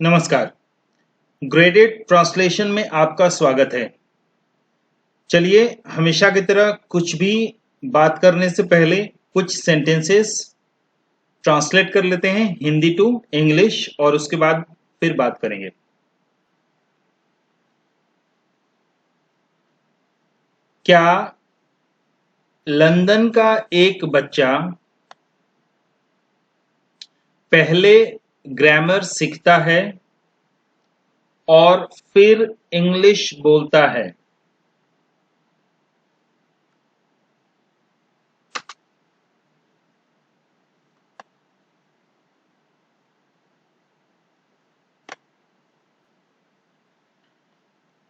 नमस्कार। Graded translation में आपका स्वागत है। चलिए हमेशा की तरह कुछ भी बात करने से पहले कुछ सेंटेंसेस ट्रांसलेट कर लेते हैं हिंदी टू इंग्लिश और उसके बाद फिर बात करेंगे। क्या लंदन का एक बच्चा पहले ग्रामर सीखता है और फिर इंग्लिश बोलता है?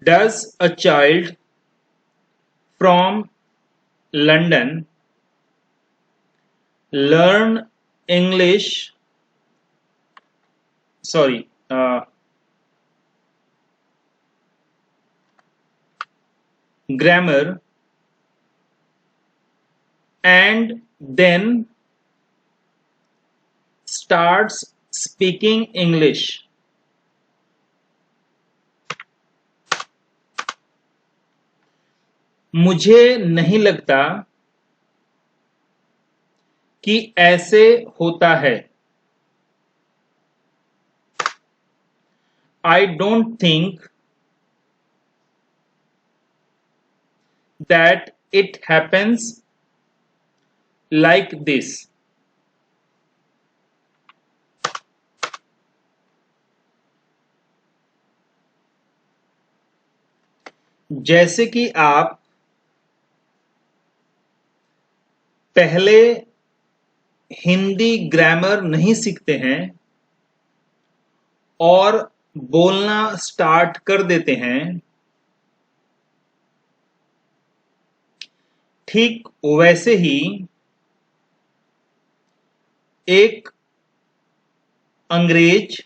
Does a child from London learn English? Sorry, grammar and then starts speaking English. मुझे नहीं लगता कि ऐसे होता है। I don't think that it happens like this. जैसे कि आप पहले हिंदी ग्रामर नहीं सीखते हैं और बोलना स्टार्ट कर देते हैं, ठीक वैसे ही एक अंग्रेज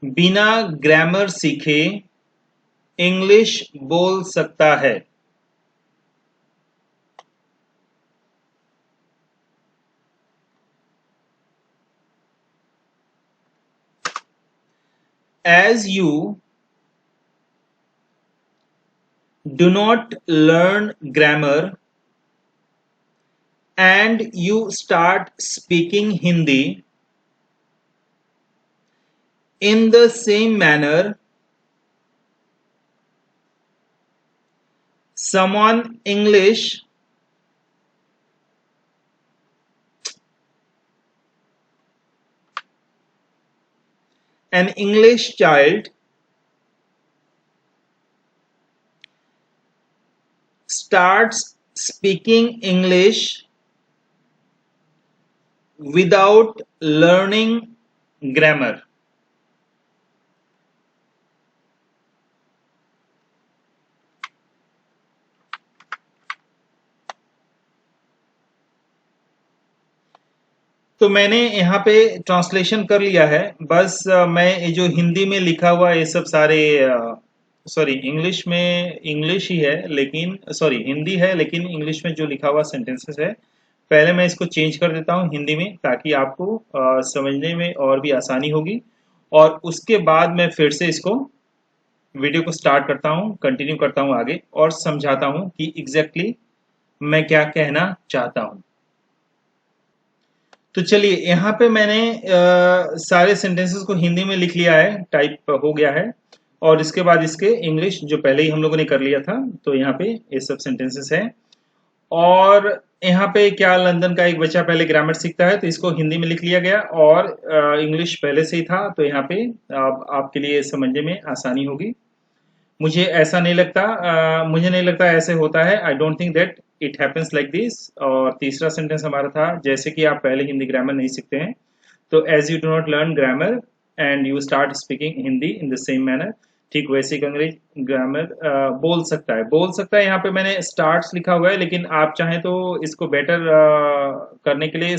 बिना ग्रामर सीखे इंग्लिश बोल सकता है। As you do not learn grammar and you start speaking Hindi in the same manner, someone English an English child starts speaking English without learning grammar. तो मैंने यहाँ पे ट्रांसलेशन कर लिया है। बस मैं ये जो हिंदी में लिखा हुआ ये सब सारे सॉरी इंग्लिश में इंग्लिश ही है लेकिन सॉरी हिंदी है लेकिन इंग्लिश में जो लिखा हुआ सेंटेंसेस है पहले मैं इसको चेंज कर देता हूँ हिंदी में ताकि आपको समझने में और भी आसानी होगी और उसके बाद मैं फिर से इसको वीडियो को स्टार्ट करता हूँ, कंटिन्यू करता हूँ आगे और समझाता हूँ कि एग्जैक्टली मैं क्या कहना चाहता हूँ। तो चलिए यहाँ पे मैंने सारे सेंटेंसेस को हिंदी में लिख लिया है, टाइप हो गया है और इसके बाद इसके इंग्लिश जो पहले ही हम लोगों ने कर लिया था तो यहाँ पे ये सब सेंटेंसेस है। और यहाँ पे क्या लंदन का एक बच्चा पहले ग्रामर सीखता है तो इसको हिंदी में लिख लिया गया और इंग्लिश पहले से ही था तो यहाँ पे आपके लिए समझने में आसानी होगी। मुझे नहीं लगता ऐसे होता है। I don't think that it happens like this. और तीसरा सेंटेंस हमारा था जैसे कि आप पहले हिंदी ग्रामर नहीं सीखते हैं तो as you do not learn grammar and you start speaking Hindi in the same manner, ठीक वैसे ही अंग्रेज ग्रामर बोल सकता है। यहाँ पे मैंने स्टार्ट लिखा हुआ है लेकिन आप चाहें तो इसको बेटर करने के लिए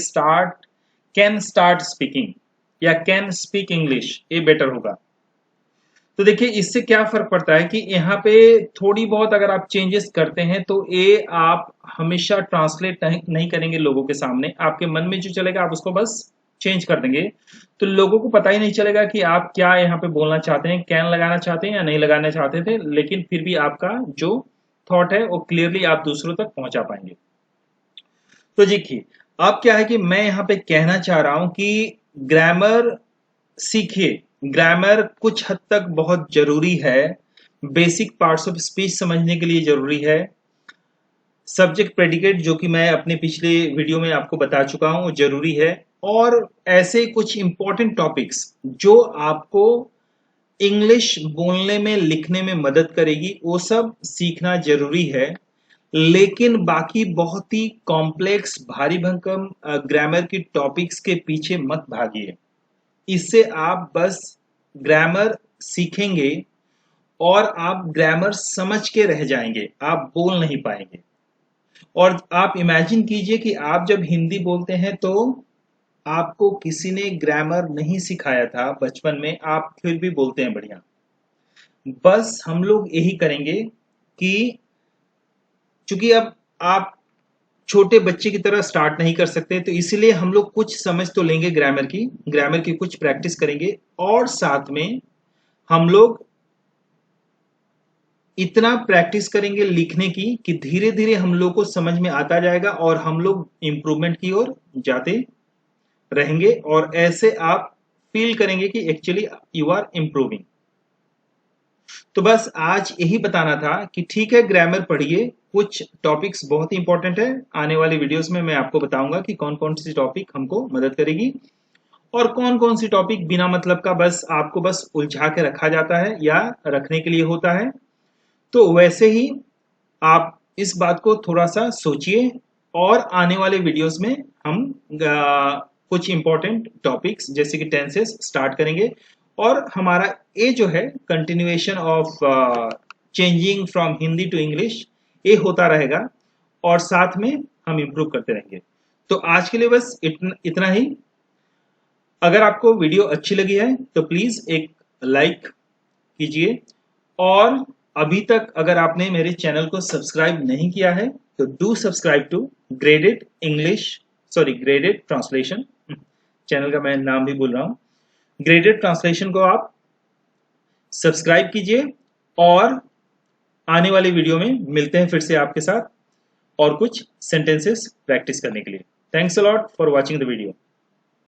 कैन स्टार्ट स्पीकिंग या कैन स्पीक इंग्लिश ये बेटर होगा। तो देखिए इससे क्या फर्क पड़ता है कि यहाँ पे थोड़ी बहुत अगर आप चेंजेस करते हैं तो ये आप हमेशा ट्रांसलेट नहीं करेंगे लोगों के सामने, आपके मन में जो चलेगा आप उसको बस चेंज कर देंगे, तो लोगों को पता ही नहीं चलेगा कि आप क्या यहाँ पे बोलना चाहते हैं, कैन लगाना चाहते हैं या नहीं लगाना चाहते थे, लेकिन फिर भी आपका जो थॉट है वो क्लियरली आप दूसरों तक पहुंचा पाएंगे। तो देखिए अब क्या है कि मैं यहाँ पे कहना चाह रहा हूं कि ग्रामर सीखिए, ग्रामर कुछ हद तक बहुत जरूरी है, बेसिक पार्ट्स ऑफ स्पीच समझने के लिए जरूरी है। सब्जेक्ट प्रेडिकेट जो कि मैं अपने पिछले वीडियो में आपको बता चुका हूं वो जरूरी है, और ऐसे कुछ इंपॉर्टेंट टॉपिक्स जो आपको इंग्लिश बोलने में लिखने में मदद करेगी वो सब सीखना जरूरी है। लेकिन बाकी बहुत ही कॉम्प्लेक्स भारी भरकम ग्रामर की टॉपिक्स के पीछे मत भागिए। इससे आप बस ग्रामर सीखेंगे और आप ग्रामर समझ के रह जाएंगे, आप बोल नहीं पाएंगे। और आप इमेजिन कीजिए कि आप जब हिंदी बोलते हैं तो आपको किसी ने ग्रामर नहीं सिखाया था बचपन में, आप फिर भी बोलते हैं बढ़िया। बस हम लोग यही करेंगे कि चूंकि अब आप छोटे बच्चे की तरह स्टार्ट नहीं कर सकते, तो इसलिए हम लोग कुछ समझ तो लेंगे ग्रामर की कुछ प्रैक्टिस करेंगे, और साथ में हम लोग इतना प्रैक्टिस करेंगे लिखने की कि धीरे धीरे हम लोग को समझ में आता जाएगा और हम लोग इम्प्रूवमेंट की ओर जाते रहेंगे, और ऐसे आप फील करेंगे कि एक्चुअली यू आर इम्प्रूविंग। तो बस आज यही बताना था कि ठीक है ग्रामर पढ़िए, कुछ टॉपिक्स बहुत ही इंपॉर्टेंट है, आने वाली वीडियोस में मैं आपको बताऊंगा कि कौन कौन सी टॉपिक हमको मदद करेगी और कौन कौन सी टॉपिक बिना मतलब का बस आपको बस उलझा के रखा जाता है या रखने के लिए होता है। तो वैसे ही आप इस बात को थोड़ा सा सोचिए, और आने वाले वीडियोस में हम कुछ इंपॉर्टेंट टॉपिक्स जैसे कि टेंसेस स्टार्ट करेंगे, और हमारा ये जो है continuation of changing from Hindi to English ये होता रहेगा, और साथ में हम इम्प्रूव करते रहेंगे। तो आज के लिए बस इतना ही। अगर आपको वीडियो अच्छी लगी है तो प्लीज एक लाइक कीजिए, और अभी तक अगर आपने मेरे चैनल को सब्सक्राइब नहीं किया है तो do subscribe to graded translation. Channel का मैं नाम भी भूल रहा हूं। ग्रेडेड ट्रांसलेशन को आप सब्सक्राइब कीजिए, और आने वाली वीडियो में मिलते हैं फिर से आपके साथ और कुछ सेंटेंसेस प्रैक्टिस करने के लिए। Thanks a lot for watching the video.